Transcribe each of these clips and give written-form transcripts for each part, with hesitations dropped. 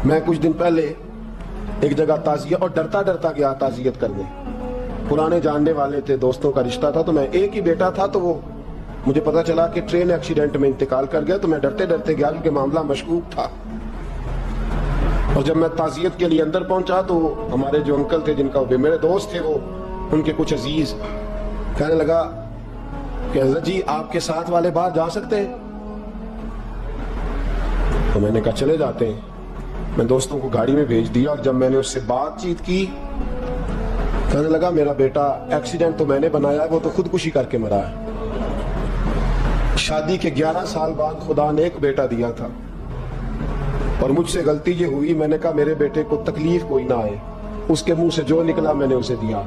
میں کچھ دن پہلے ایک جگہ تعزیت اور ڈرتا ڈرتا گیا تعزیت کرنے. پرانے جاننے والے تھے, دوستوں کا رشتہ تھا, تو میں ایک ہی بیٹا تھا, تو وہ مجھے پتا چلا کہ ٹرین ایکسیڈنٹ میں انتقال کر گیا. تو میں ڈرتے ڈرتے گیا کیونکہ معاملہ مشکوک تھا. اور جب میں تعزیت کے لیے اندر پہنچا تو ہمارے جو انکل تھے, جن کا میرے دوست تھے, وہ ان کے کچھ عزیز کہنے لگا کہ حضرت جی آپ کے ساتھ والے باہر جا سکتے ہیں؟ تو میں نے کہا چلے جاتے ہیں. میں دوستوں کو گاڑی میں بھیج دیا, اور جب میں نے اس سے بات چیت کی, کہنے لگا میرا بیٹا ایکسیڈنٹ تو میں نے بنایا, وہ تو خودکشی کر کے مرا ہے. شادی کے 11 سال بعد خدا نے ایک بیٹا دیا تھا, اور مجھ سے غلطی یہ ہوئی, میں نے کہا میرے بیٹے کو تکلیف کوئی نہ آئے. اس کے منہ سے جو نکلا میں نے اسے دیا,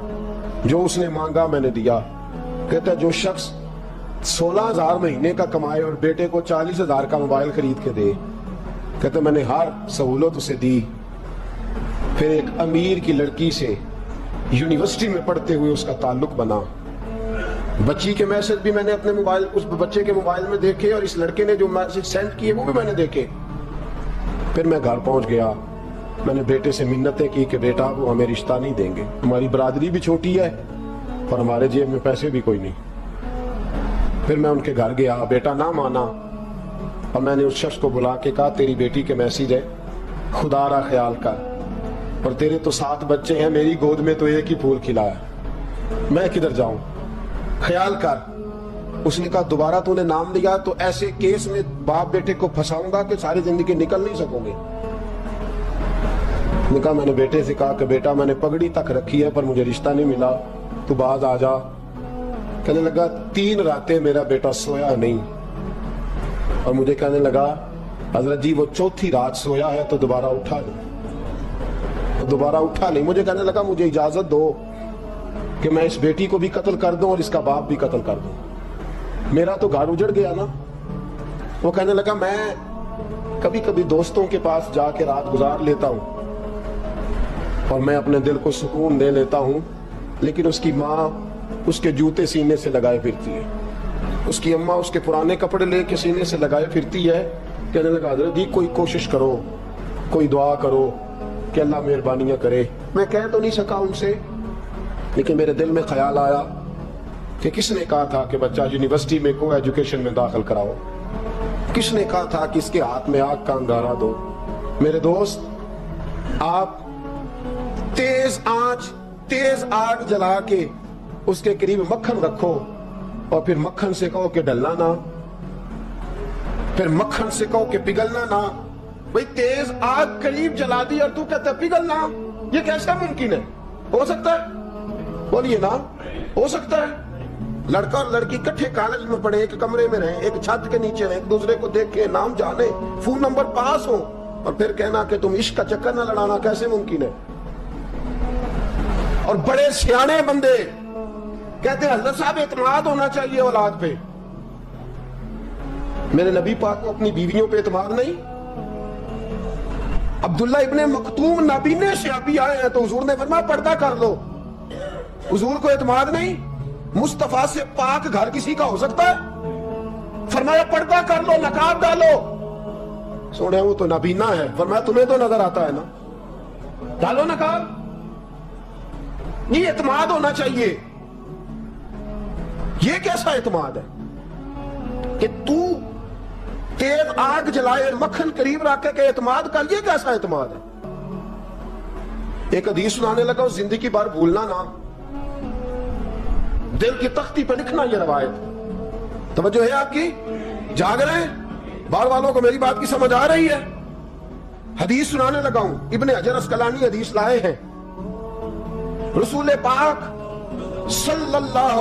جو اس نے مانگا میں نے دیا. کہتا ہے جو شخص 16,000 مہینے کا کمائے اور بیٹے کو 40,000 کا موبائل خرید کے دے, کہتا ہے میں نے ہر سہولت اسے دی. پھر ایک امیر کی لڑکی سے یونیورسٹی میں پڑھتے ہوئے اس کا تعلق بنا. بچی کے میسج بھی میں نے اپنے موبائل, اس بچے کے موبائل میں دیکھے, اور اس لڑکے نے جو میسج سینڈ کیے وہ بھی میں نے دیکھے. پھر میں گھر پہنچ گیا, میں نے بیٹے سے منتیں کی کہ بیٹا وہ ہمیں رشتہ نہیں دیں گے, ہماری برادری بھی چھوٹی ہے اور ہمارے جیب میں پیسے بھی کوئی نہیں. پھر میں ان کے گھر گیا, بیٹا نہ مانا, اور میں نے اس شخص کو بلا کے کہا تیری بیٹی کے میسج ہے, خدا را خیال کر, اور تیرے تو 7 بچے ہیں, میری گود میں تو ایک ہی پھول کھلا ہے, میں کدھر جاؤں, خیال کر. اس نے کہا دوبارہ تو نے نام لیا تو ایسے کیس میں باپ بیٹے کو پھنساؤں گا کہ ساری زندگی نکل نہیں سکو گے. نے کہا میں نے بیٹے سے کہا کہ بیٹا میں نے پگڑی تک رکھی ہے پر مجھے رشتہ نہیں ملا, تو باز آ جا. کہنے لگا 3 راتیں میرا بیٹا سویا نہیں, اور مجھے کہنے لگا حضرت جی وہ 4تھی رات سویا ہے تو دوبارہ اٹھا نہیں. مجھے کہنے لگا مجھے اجازت دو کہ میں اس بیٹی کو بھی قتل کر دوں اور اس کا باپ بھی قتل کر دوں, میرا تو گھر اجڑ گیا نا. وہ کہنے لگا میں کبھی کبھی دوستوں کے پاس جا کے رات گزار لیتا ہوں اور میں اپنے دل کو سکون دے لیتا ہوں, لیکن اس کی ماں اس کے جوتے سینے سے لگائے پھرتی ہے, اس کی اماں اس کے پرانے کپڑے لے کے سینے سے لگائے پھرتی ہے. کہنے لگا حضرت جی کوئی کوشش کرو, کوئی دعا کرو کہ اللہ مہربانیاں کرے. میں کہہ تو نہیں سکا ان سے, لیکن میرے دل میں خیال آیا کہ کس نے کہا تھا کہ بچہ یونیورسٹی میں کو ایجوکیشن میں داخل کراؤ, کس نے کہا تھا کہ اس کے ہاتھ میں آگ کا انگارہ دو. میرے دوست, آپ تیز آگ جلا کے اس کے قریب مکھن رکھو, اور پھر مکھن سے کہو کہ ڈلنا نہ, پھر مکھن سے کہو کہ پگھلنا نہ. بھئی تیز آگ قریب جلا دی اور تو کہتا ہے پگھلنا, یہ کیسا ممکن ہے؟ ہو سکتا ہے؟ بولیے نا, ہو سکتا ہے؟ لڑکا اور لڑکی کٹھے کالج میں پڑھے, ایک کمرے میں رہیں, ایک چھت کے نیچے رہیں, ایک دوسرے کو دیکھیں, نام جانے, فون نمبر پاس ہو, اور پھر کہنا کہ تم عشق کا چکر نہ لڑانا, کیسے ممکن ہے؟ اور بڑے سیانے بندے کہتے ہیں حضرت صاحب اعتماد ہونا چاہیے اولاد پہ. میرے نبی پاک کو اپنی بیویوں پہ اعتماد نہیں؟ عبداللہ ابن مکتوم نابینے سے ابھی آئے ہیں تو حضور نے فرمایا پردہ کر لو. حضور کو اعتماد نہیں؟ مصطفیٰ سے پاک گھر کسی کا ہو سکتا ہے؟ فرمایا پردہ کر لو, نقاب ڈالو. سوڑے وہ تو نابینا ہے, فرمایا تمہیں تو نظر آتا ہے نا, ڈالو نقاب. یہ اعتماد ہونا چاہیے. یہ کیسا اعتماد ہے کہ تو تیز آگ جلائے مکھن قریب رکھ کے اعتماد کر, یہ کیسا اعتماد ہے؟ ایک حدیث سنانے لگا, زندگی بھر بھولنا نہ, دل کی تختی پہ لکھنا یہ روایت. توجہ ہے آپ کی؟ جاگ رہے ہیں؟ باہر والوں کو میری بات کی سمجھ آ رہی ہے؟ حدیث سنانے لگا ہوں, ابن حجر اسقلانی حدیث لائے ہیں. رسول پاک صلی اللہ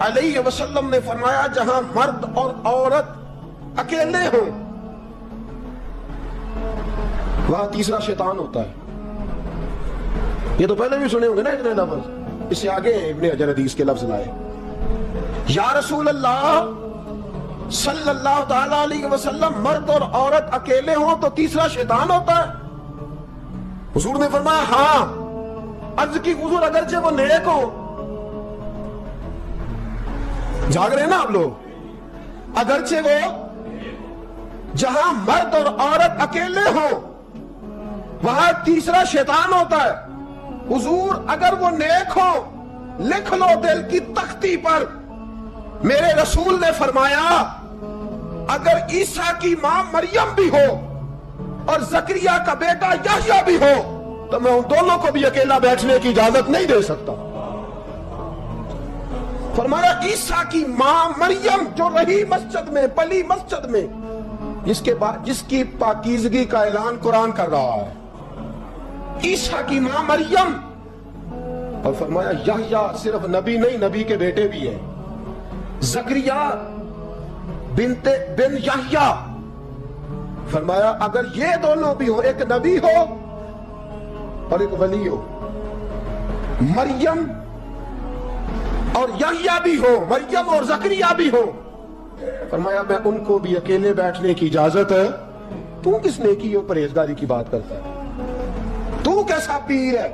علیہ وسلم نے فرمایا جہاں مرد اور عورت اکیلے ہوں وہاں تیسرا شیطان ہوتا ہے. یہ تو پہلے بھی سنے ہوں گے نا اتنے لفظ, اس سے آگے ابن حجر حدیث کے لفظ لائے. یا رسول اللہ صلی اللہ تعالی علیہ وسلم, مرد اور عورت اکیلے ہوں تو تیسرا شیطان ہوتا ہے؟ حضور نے فرمایا ہاں. عرض کی حضور اگرچہ وہ نیک ہو, جاگ رہے ہیں نا آپ لوگ, اگرچہ وہ جہاں مرد اور عورت اکیلے ہوں وہاں تیسرا شیطان ہوتا ہے. حضور اگر وہ نیک ہو لکھ لو دل کی تختی پر. میرے رسول نے فرمایا اگر عیسیٰ کی ماں مریم بھی ہو اور زکریا کا بیٹا یحییٰ بھی ہو تو میں ان دونوں کو بھی اکیلا بیٹھنے کی اجازت نہیں دے سکتا. فرمایا عیسیٰ کی ماں مریم جو رہی مسجد میں, پلی مسجد میں, جس کی پاکیزگی کا اعلان قرآن کر رہا ہے, عیسیٰ کی ماں مریم. اور فرمایا یحییٰ صرف نبی نہیں, نبی کے بیٹے بھی ہیں. زکریا بن یحییٰ. فرمایا اگر یہ دونوں بھی ہو, ایک نبی ہو اور ایک ولی ہو, مریم اور یحییٰ بھی ہو, مریم اور زکریا بھی ہو, فرمایا میں ان کو بھی اکیلے بیٹھنے کی اجازت ہے. تو کس نیکی اور پرہیزگاری کی بات کرتا ہے؟ تو کیسا پیر ہے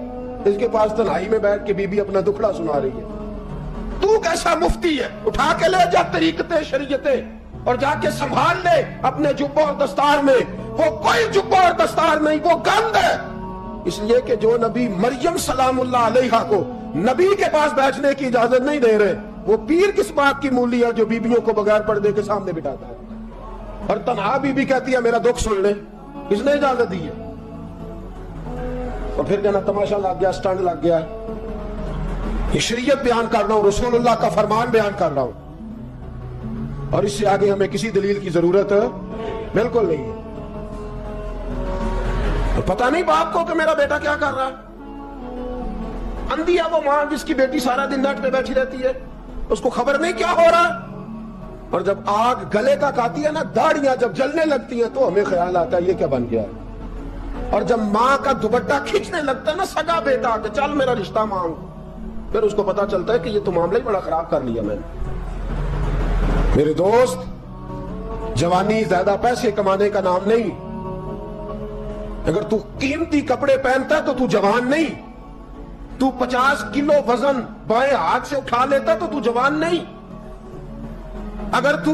اس کے پاس تنہائی میں بیٹھ کے بی بی اپنا دکھڑا سنا رہی ہے؟ تو کیسا مفتی ہے اٹھا کے لے جا طریقتیں شریعتیں اور جا کے سنبھال لے اپنے جبہ اور دستار میں. وہ کوئی جبہ اور دستار نہیں, وہ گند ہے. اس لیے کہ جو نبی مریم سلام اللہ علیہا کو نبی کے پاس بیٹھنے کی اجازت نہیں دے رہے, وہ پیر کس بات کی مولی ہے جو بیبیوں کو بغیر پردے کے سامنے بٹھاتا ہے اور تنہا بی بی کہتی ہے میرا دکھ سن لے؟ کس نے اجازت دی ہے؟ اور پھر کہنا تماشا لگ گیا, سٹنڈ لگ گیا. یہ شریعت بیان کر رہا ہوں, رسول اللہ کا فرمان بیان کر رہا ہوں, اور اس سے آگے ہمیں کسی دلیل کی ضرورت بالکل نہیں ہے. پتہ نہیں باپ کو کہ میرا بیٹا کیا کر رہا ہے. اندھی ہے وہ ماں جس کی بیٹی سارا دن نیٹ پہ بیٹھی رہتی ہے, اس کو خبر نہیں کیا ہو رہا. اور جب آگ گلے تک آتی ہے نا, داڑیاں جب جلنے لگتی ہیں تو ہمیں خیال آتا ہے یہ کیا بن گیا ہے. اور جب ماں کا دوپٹہ کھینچنے لگتا ہے نا سگا بیٹا کہ چل میرا رشتہ مانگ, پھر اس کو پتا چلتا ہے کہ یہ تو معاملہ ہی بڑا خراب کر لیا میں نے. میرے دوست, جوانی زیادہ پیسے کمانے کا نام نہیں. اگر تو قیمتی کپڑے پہنتا ہے تو تو جوان نہیں. تو 50 کلو وزن بائیں ہاتھ سے اٹھا لیتا تو تو جوان نہیں. اگر تو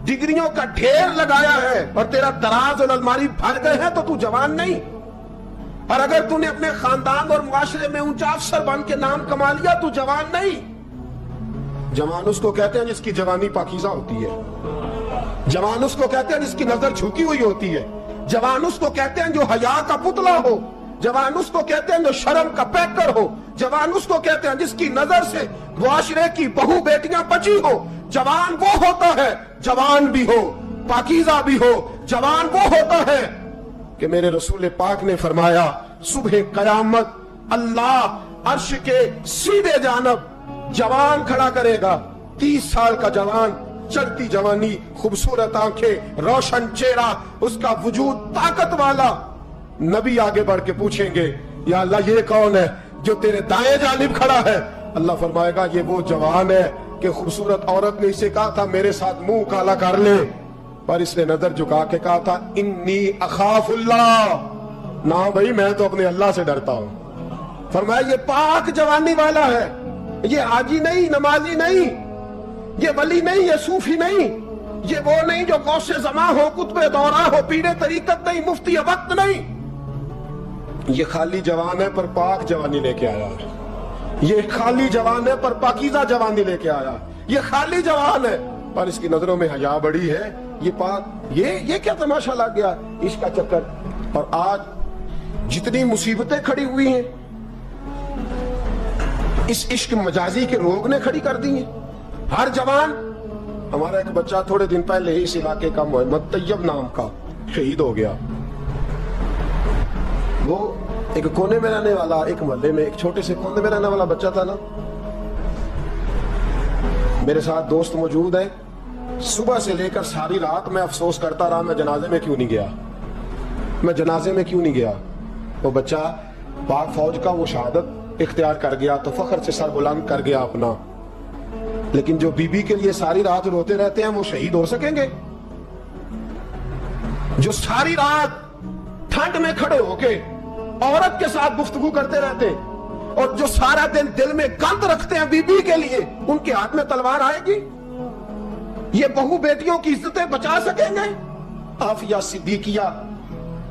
ڈگریوں کا ڈھیر لگایا ہے اور تیرا دراز اور الماری بھر گئے ہیں تو تو جوان نہیں. اور اگر تو نے اپنے خاندان اور معاشرے میں اونچا افسر بن کے نام کما لیا تو جوان نہیں. جوان اس کو کہتے ہیں جس کی جوانی پاکیزہ ہوتی ہے. جوان اس کو کہتے ہیں جس کی نظر جھکی ہوئی ہوتی ہے. جوان اس کو کہتے ہیں جو حیا کا پتلا ہو. جوان اس کو کہتے ہیں جو شرم کا پیکر ہو. جوان اس کو کہتے ہیں جس کی نظر سے معاشرے کی بہو بیٹیاں بچی ہو. جوان وہ ہوتا ہے, جوان بھی ہو پاکیزہ بھی ہو, جوان وہ ہوتا ہے کہ میرے رسول پاک نے فرمایا صبح قیامت اللہ عرش کے سیدھے جانب جوان کھڑا کرے گا. 30 سال کا جوان, چڑھتی جوانی, خوبصورت آنکھیں, روشن چہرہ, اس کا وجود طاقت والا. نبی آگے بڑھ کے پوچھیں گے یا اللہ یہ کون ہے جو تیرے دائیں جانب کھڑا ہے؟ اللہ فرمائے گا یہ وہ جوان ہے کہ خوبصورت عورت نے اسے کہا تھا میرے ساتھ منہ کالا کر لے, پر اس نے نظر جھکا کے کہا تھا انی اخاف اللہ. نہ بھائی میں تو اپنے اللہ سے ڈرتا ہوں. فرمایا یہ پاک جوانی والا ہے, یہ حاجی نہیں, نمازی نہیں, یہ ولی نہیں, یہ صوفی نہیں, یہ وہ نہیں جو غوث زماں ہو, قطب دورہ ہو, پیر طریقت نہیں, مفتی وقت نہیں. یہ خالی جوان ہے پر پاک جوانی لے کے آیا ہے. یہ خالی جوان ہے پر پاکیزہ جوانی لے کے آیا. یہ خالی جوان ہے پر اس کی نظروں میں حیا بڑی ہے. یہ پاک, یہ کیا تماشا لگ گیا عشق کا چکر. اور آج جتنی مصیبتیں کھڑی ہوئی ہیں اس عشق مجازی کے روگ نے کھڑی کر دی ہیں. ہر جوان, ہمارا ایک بچہ تھوڑے دن پہلے اس علاقے کا محمد طیب نام کا شہید ہو گیا. وہ ایک کونے میں رہنے والا, ایک محلے میں ایک چھوٹے سے کونے میں رہنے والا بچہ تھا نا. میرے ساتھ دوست موجود ہے. صبح سے لے کر ساری رات میں افسوس کرتا رہا میں جنازے میں کیوں نہیں گیا, میں جنازے میں کیوں نہیں گیا. وہ بچہ پاک فوج کا وہ شہادت اختیار کر گیا تو فخر سے سر بلند کر گیا اپنا. لیکن جو بی بی کے لیے ساری رات روتے رہتے ہیں وہ شہید ہو سکیں گے؟ جو ساری رات ٹھنڈ میں کھڑے ہو کے عورت کے ساتھ گفتگو کرتے رہتے اور جو سارا دن دل میں گند رکھتے ہیں بی بی کے لیے, ان کے ہاتھ میں تلوار آئے گی؟ یہ بہو بیٹیوں کی عزتیں بچا سکیں گے؟ آفیہ صدیقیہ